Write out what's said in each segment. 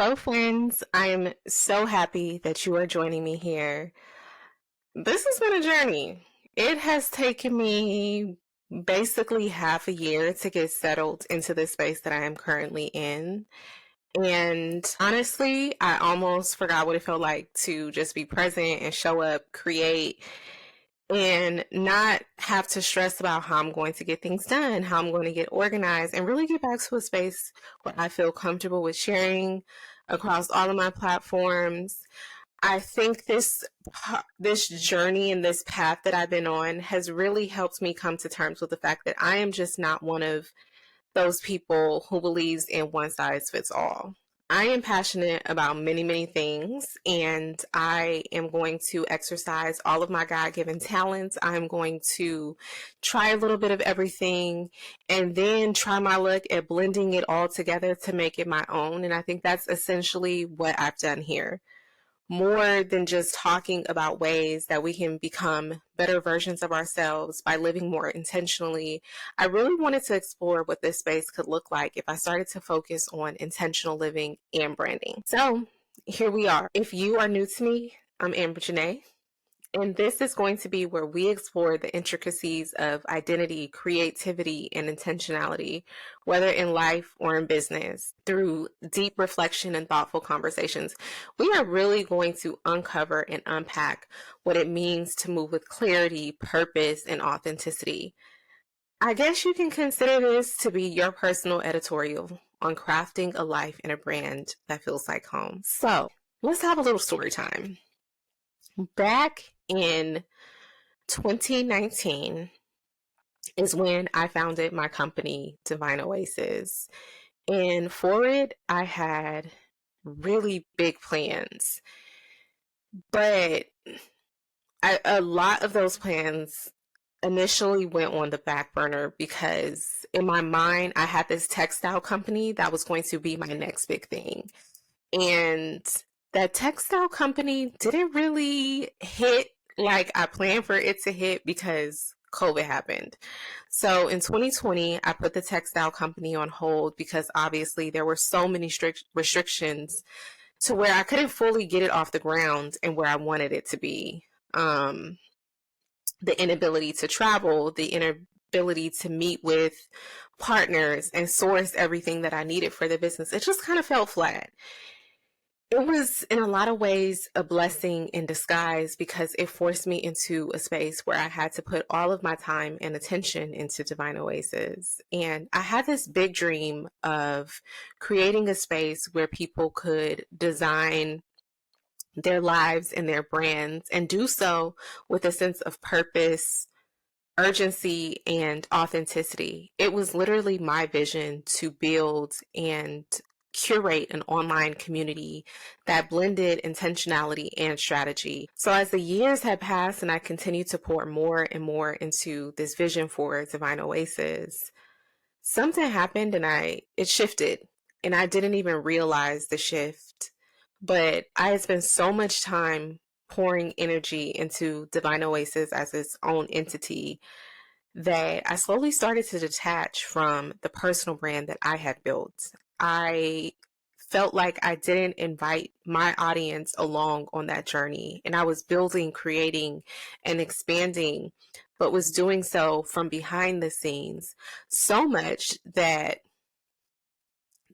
Hello, friends. I am so happy that you are joining me here. This has been a journey. It has taken me basically half a year to get settled into the space that I am currently in. And honestly, I almost forgot what it felt like to just be present and show up, create, and not have to stress about how I'm going to get things done, how I'm going to get organized, and really get back to a space where I feel comfortable with sharing across all of my platforms. I think this journey and this path that I've been on has really helped me come to terms with the fact that I am just not one of those people who believes in one size fits all. I am passionate about many, many things, and I am going to exercise all of my God given talents. I'm going to try a little bit of everything and then try my luck at blending it all together to make it my own. And I think that's essentially what I've done here, more than just talking about ways that we can become better versions of ourselves by living more intentionally. I really wanted to explore what this space could look like if I started to focus on intentional living and branding. So here we are. If you are new to me, I'm Amber Janae. And this is going to be where we explore the intricacies of identity, creativity, and intentionality, whether in life or in business, through deep reflection and thoughtful conversations. We are really going to uncover and unpack what it means to move with clarity, purpose, and authenticity. I guess you can consider this to be your personal editorial on crafting a life and a brand that feels like home. So let's have a little story time. Back in 2019 is when I founded my company, Divine Oasis. And for it, I had really big plans. But a lot of those plans initially went on the back burner because in my mind, I had this textile company that was going to be my next big thing. And that textile company didn't really hit like I planned for it to hit because COVID happened. So in 2020, I put the textile company on hold because obviously there were so many strict restrictions to where I couldn't fully get it off the ground and where I wanted it to be. The inability to travel, the inability to meet with partners and source everything that I needed for the business. It just kind of fell flat. It was in a lot of ways a blessing in disguise because it forced me into a space where I had to put all of my time and attention into Divine Oasis. And I had this big dream of creating a space where people could design their lives and their brands and do so with a sense of purpose, urgency, and authenticity. It was literally my vision to build and curate an online community that blended intentionality and strategy. So as the years had passed and I continued to pour more and more into this vision for Divine Oasis, something happened and it shifted and I didn't even realize the shift. But I had spent so much time pouring energy into Divine Oasis as its own entity that I slowly started to detach from the personal brand that I had built. I felt like I didn't invite my audience along on that journey. And I was building, creating, and expanding, but was doing so from behind the scenes so much that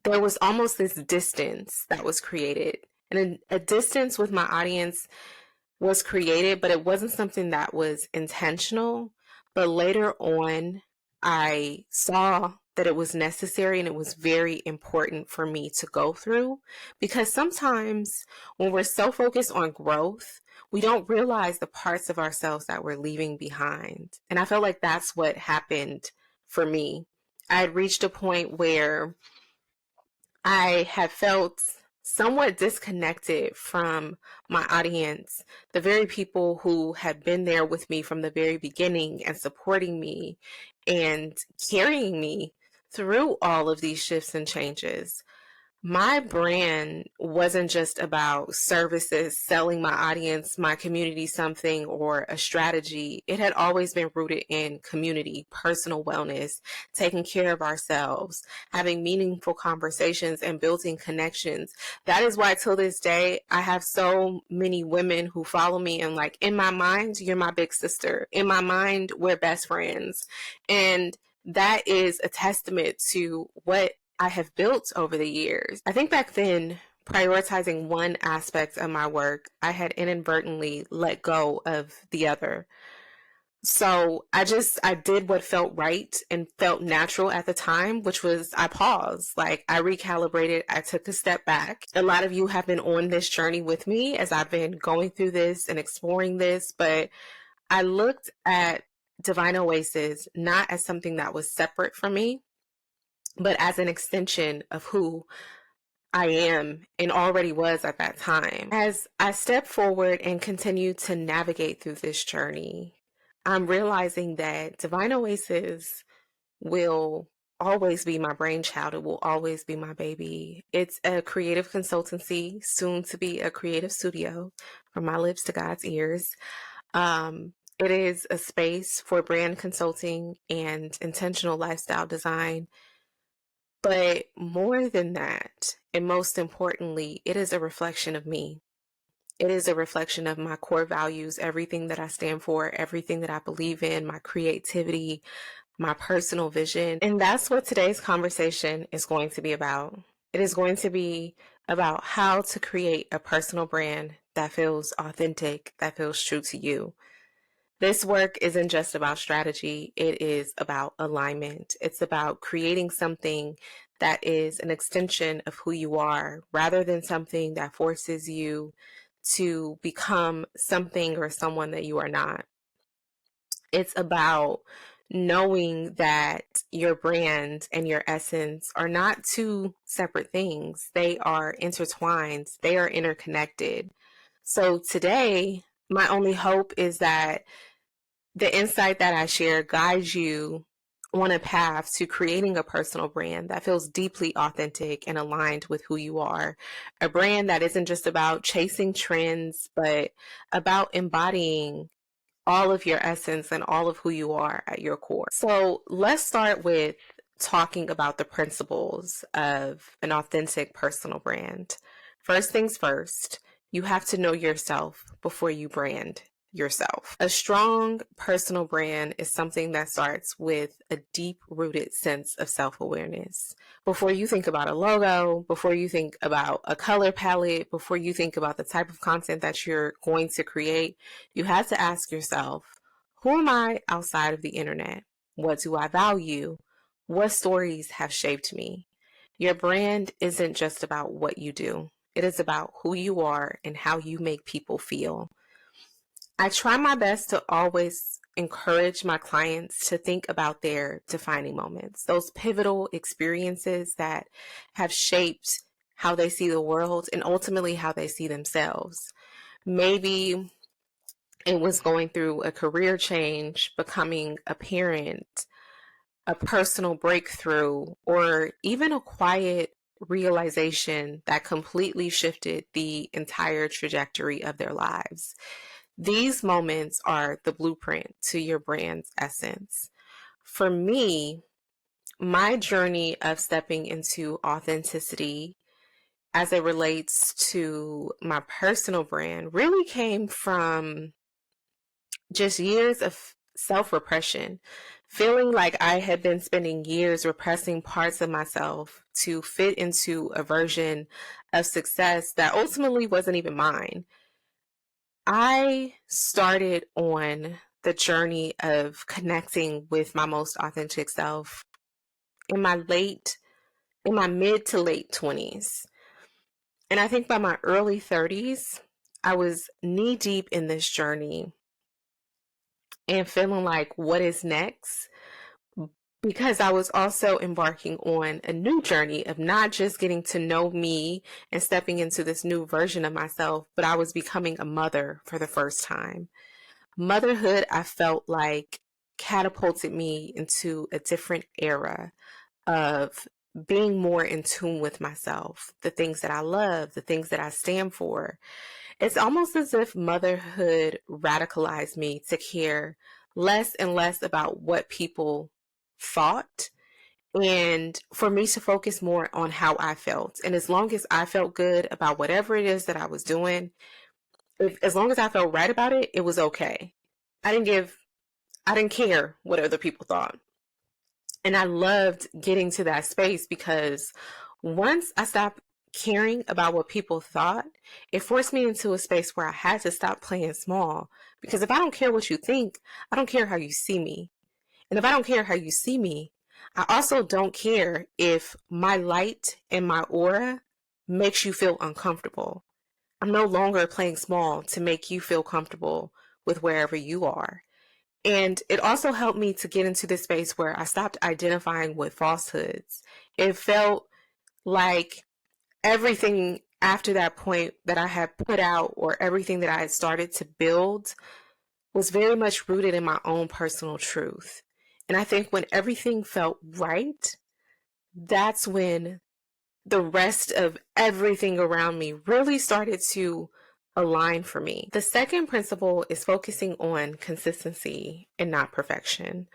there was almost this distance that was created. And a distance with my audience was created, but it wasn't something that was intentional. But later on, I saw that it was necessary and it was very important for me to go through because sometimes when we're so focused on growth, we don't realize the parts of ourselves that we're leaving behind. And I felt like that's what happened for me. I had reached a point where I had felt somewhat disconnected from my audience, the very people who had been there with me from the very beginning and supporting me and carrying me through all of these shifts and changes. My brand wasn't just about services, selling my audience, my community something, or a strategy. It had always been rooted in community, personal wellness, taking care of ourselves, having meaningful conversations, and building connections. That is why, till this day, I have so many women who follow me, and like, in my mind, you're my big sister. In my mind, we're best friends. And that is a testament to what I have built over the years. I think back then, prioritizing one aspect of my work, I had inadvertently let go of the other. So I did what felt right and felt natural at the time, which was I paused. Like, I recalibrated, I took a step back. A lot of you have been on this journey with me as I've been going through this and exploring this, but I looked at Divine Oasis not as something that was separate from me, but as an extension of who I am and already was at that time. As I step forward and continue to navigate through this journey, I'm realizing that Divine Oasis will always be my brainchild. It will always be my baby. It's a creative consultancy, soon to be a creative studio, from my lips to God's ears. It is a space for brand consulting and intentional lifestyle design. But more than that, and most importantly, it is a reflection of me. It is a reflection of my core values, everything that I stand for, everything that I believe in, my creativity, my personal vision. And that's what today's conversation is going to be about. It is going to be about how to create a personal brand that feels authentic, that feels true to you. This work isn't just about strategy, it is about alignment. It's about creating something that is an extension of who you are rather than something that forces you to become something or someone that you are not. It's about knowing that your brand and your essence are not two separate things. They are intertwined, they are interconnected. So today, my only hope is that the insight that I share guides you on a path to creating a personal brand that feels deeply authentic and aligned with who you are. A brand that isn't just about chasing trends, but about embodying all of your essence and all of who you are at your core. So let's start with talking about the principles of an authentic personal brand. First things first, you have to know yourself before you brand yourself. A strong personal brand is something that starts with a deep rooted sense of self-awareness. Before you think about a logo, before you think about a color palette, before you think about the type of content that you're going to create, you have to ask yourself, who am I outside of the internet? What do I value? What stories have shaped me? Your brand isn't just about what you do. It is about who you are and how you make people feel. I try my best to always encourage my clients to think about their defining moments, those pivotal experiences that have shaped how they see the world and ultimately how they see themselves. Maybe it was going through a career change, becoming a parent, a personal breakthrough, or even a quiet realization that completely shifted the entire trajectory of their lives. These moments are the blueprint to your brand's essence. For me, my journey of stepping into authenticity as it relates to my personal brand really came from just years of self repression, feeling like I had been spending years repressing parts of myself to fit into a version of success that ultimately wasn't even mine. I started on the journey of connecting with my most authentic self in in my mid to late 20s. And I think by my early 30s, I was knee deep in this journey and feeling like, what is next? Because I was also embarking on a new journey of not just getting to know me and stepping into this new version of myself, but I was becoming a mother for the first time. Motherhood, I felt like, catapulted me into a different era of being more in tune with myself, the things that I love, the things that I stand for. It's almost as if motherhood radicalized me to care less and less about what people thought, and for me to focus more on how I felt. And as long as I felt good about whatever it is that I was doing, as long as I felt right about it, it was okay. I didn't care what other people thought. And I loved getting to that space because once I stopped caring about what people thought, it forced me into a space where I had to stop playing small. Because if I don't care what you think, I don't care how you see me. And if I don't care how you see me, I also don't care if my light and my aura makes you feel uncomfortable. I'm no longer playing small to make you feel comfortable with wherever you are. And it also helped me to get into this space where I stopped identifying with falsehoods. It felt like everything after that point that I had put out, or everything that I had started to build, was very much rooted in my own personal truth. And I think when everything felt right, that's when the rest of everything around me really started to align for me. The second principle is focusing on consistency and not perfection.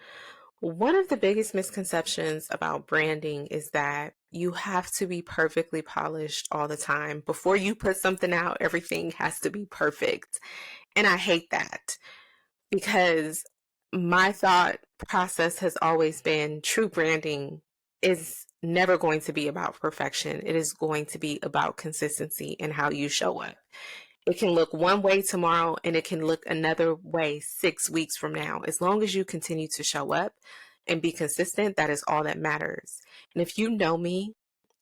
One of the biggest misconceptions about branding is that you have to be perfectly polished all the time. Before you put something out, everything has to be perfect. And I hate that, because my thought process has always been true branding is never going to be about perfection. It is going to be about consistency and how you show up. It can look one way tomorrow and it can look another way 6 weeks from now. As long as you continue to show up and be consistent, that is all that matters. And if you know me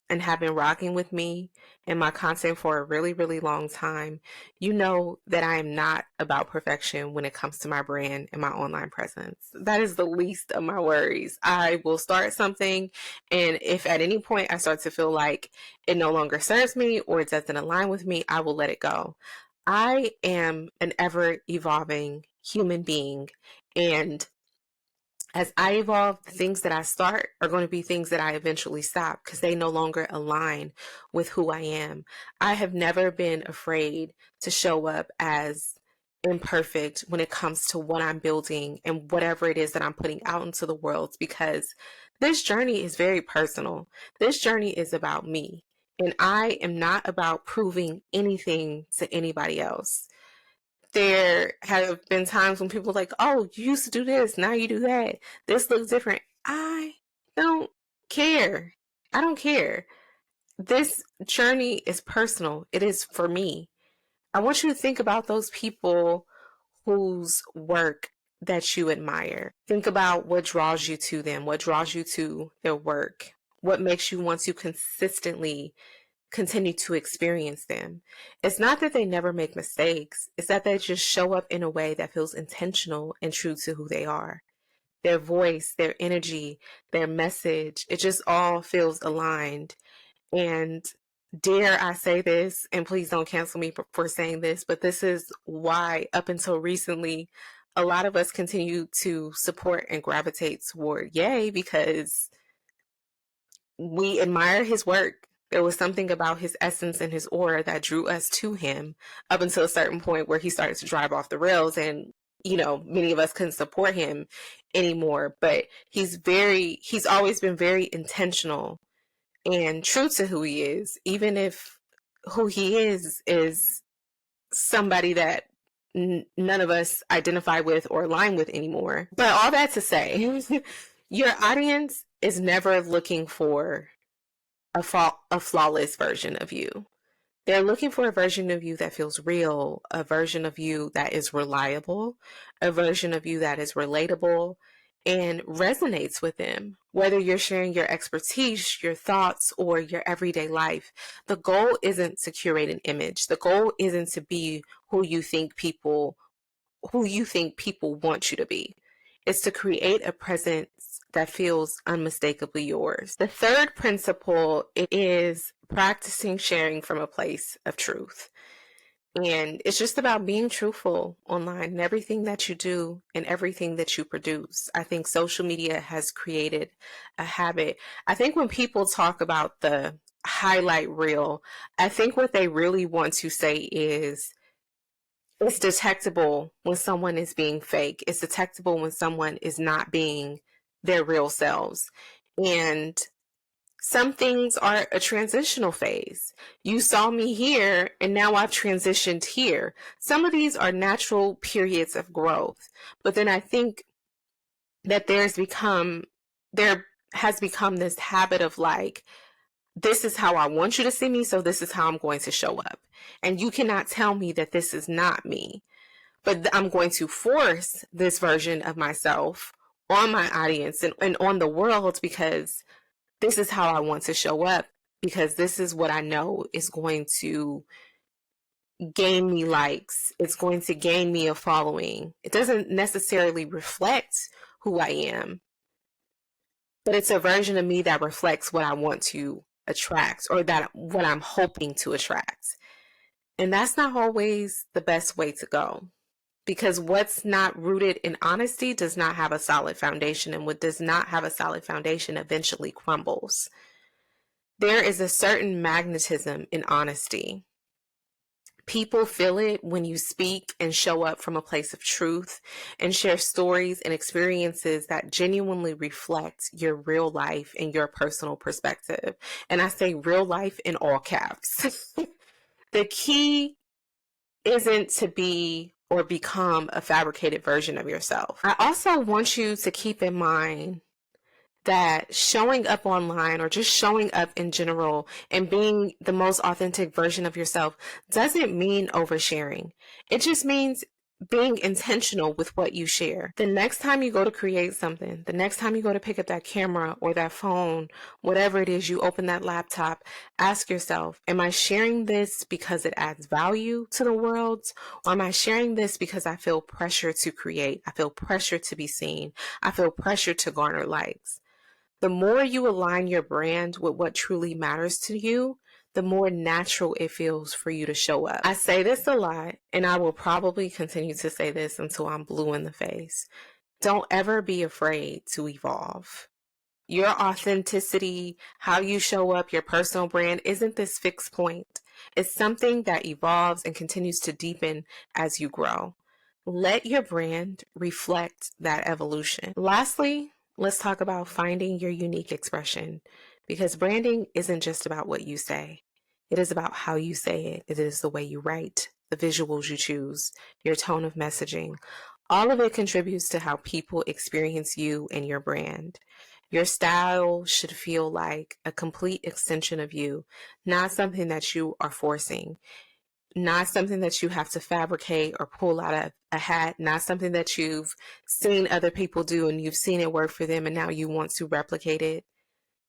and have been rocking with me and my content for a really, really long time, you know that I am not about perfection when it comes to my brand and my online presence. That is the least of my worries. I will start something, and if at any point I start to feel like it no longer serves me or it doesn't align with me, I will let it go. I am an ever evolving human being, and as I evolve, the things that I start are going to be things that I eventually stop because they no longer align with who I am. I have never been afraid to show up as imperfect when it comes to what I'm building and whatever it is that I'm putting out into the world, because this journey is very personal. This journey is about me, and I am not about proving anything to anybody else. There have been times when people are like, oh, you used to do this, now you do that. This looks different. I don't care. I don't care. This journey is personal. It is for me. I want you to think about those people whose work that you admire. Think about what draws you to them, what draws you to their work, what makes you want to consistently continue to experience them. It's not that they never make mistakes, it's that they just show up in a way that feels intentional and true to who they are. Their voice, their energy, their message, it just all feels aligned. And dare I say this, and please don't cancel me for saying this, but this is why up until recently, a lot of us continue to support and gravitate toward Ye, because we admire his work. There was something about his essence and his aura that drew us to him up until a certain point where he started to drive off the rails, and many of us couldn't support him anymore. But he's always been very intentional and true to who he is, even if who he is somebody that none of us identify with or align with anymore. But all that to say, your audience is never looking for a flawless version of you. They're looking for a version of you that feels real, a version of you that is reliable, a version of you that is relatable and resonates with them. Whether you're sharing your expertise, your thoughts, or your everyday life, the goal isn't to curate an image. The goal isn't to be who you think people want you to be. It's to create a presence that feels unmistakably yours. The third principle is practicing sharing from a place of truth. And it's just about being truthful online in everything that you do and everything that you produce. I think social media has created a habit. I think when people talk about the highlight reel, I think what they really want to say is it's detectable when someone is being fake. It's detectable when someone is not being their real selves. And some things are a transitional phase. You saw me here and now I've transitioned here. Some of these are natural periods of growth. But then I think that there has become this habit of like, this is how I want you to see me, so this is how I'm going to show up. And you cannot tell me that this is not me. But I'm going to force this version of myself on my audience and on the world because this is how I want to show up, because this is what I know is going to gain me likes. It's going to gain me a following. It doesn't necessarily reflect who I am, but it's a version of me that reflects what I want to attract or that what I'm hoping to attract. And that's not always the best way to go, because what's not rooted in honesty does not have a solid foundation, and what does not have a solid foundation eventually crumbles. There is a certain magnetism in honesty. People feel it when you speak and show up from a place of truth and share stories and experiences that genuinely reflect your real life and your personal perspective. And I say real life in all caps. The key isn't to be or become a fabricated version of yourself. I also want you to keep in mind that showing up online or just showing up in general and being the most authentic version of yourself doesn't mean oversharing. It just means being intentional with what you share. The next time you go to create something, the next time you go to pick up that camera or that phone, whatever it is, you open that laptop, ask yourself, am I sharing this because it adds value to the world? Or am I sharing this because I feel pressure to create? I feel pressure to be seen. I feel pressure to garner likes. The more you align your brand with what truly matters to you, the more natural it feels for you to show up. I say this a lot, and I will probably continue to say this until I'm blue in the face. Don't ever be afraid to evolve. Your authenticity, how you show up, your personal brand isn't this fixed point. It's something that evolves and continues to deepen as you grow. Let your brand reflect that evolution. Lastly, let's talk about finding your unique expression, because branding isn't just about what you say. It is about how you say it. It is the way you write, the visuals you choose, your tone of messaging. All of it contributes to how people experience you and your brand. Your style should feel like a complete extension of you, not something that you are forcing, not something that you have to fabricate or pull out of a hat, not something that you've seen other people do and you've seen it work for them and now you want to replicate it.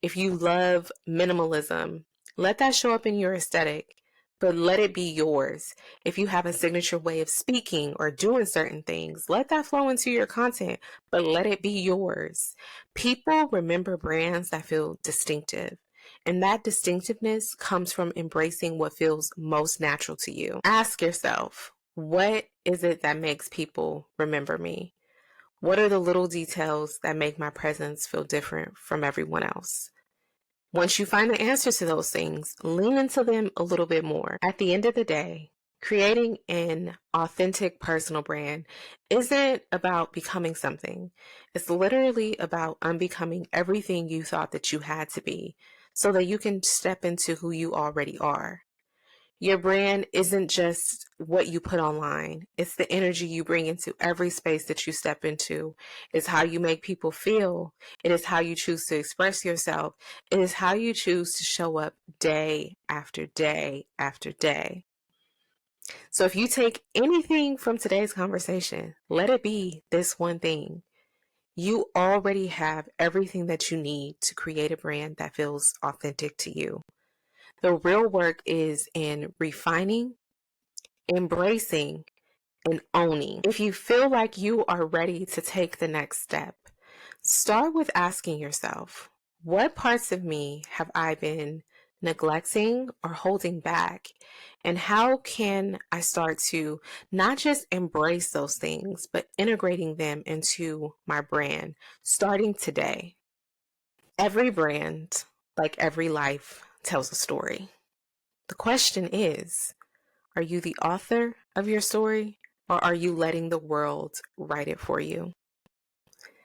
If you love minimalism, let that show up in your aesthetic, but let it be yours. If you have a signature way of speaking or doing certain things, let that flow into your content, but let it be yours. People remember brands that feel distinctive. And that distinctiveness comes from embracing what feels most natural to you. Ask yourself, what is it that makes people remember me? What are the little details that make my presence feel different from everyone else? Once you find the answers to those things, lean into them a little bit more. At the end of the day, creating an authentic personal brand isn't about becoming something. It's literally about unbecoming everything you thought that you had to be so that you can step into who you already are. Your brand isn't just what you put online. It's the energy you bring into every space that you step into. It's how you make people feel. It is how you choose to express yourself. It is how you choose to show up day after day after day. So if you take anything from today's conversation, let it be this one thing. You already have everything that you need to create a brand that feels authentic to you. The real work is in refining, embracing, and owning. If you feel like you are ready to take the next step, start with asking yourself, what parts of me have I been neglecting, or holding back? And how can I start to not just embrace those things, but integrating them into my brand starting today? Every brand, like every life, tells a story. The question is, are you the author of your story, or are you letting the world write it for you?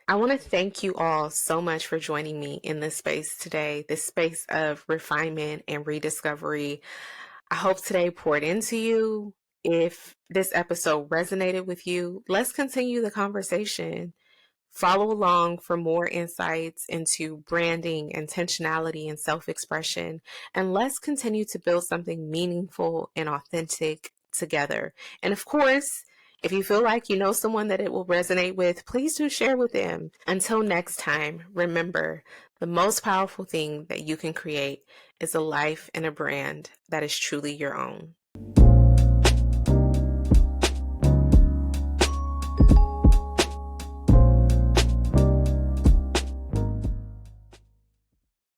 I want to thank you all so much for joining me in this space today, this space of refinement and rediscovery. I hope today poured into you. If this episode resonated with you, let's continue the conversation. Follow along for more insights into branding, intentionality, and self expression. And let's continue to build something meaningful and authentic together. And of course, if you feel like you know someone that it will resonate with, please do share with them. Until next time, remember, the most powerful thing that you can create is a life and a brand that is truly your own.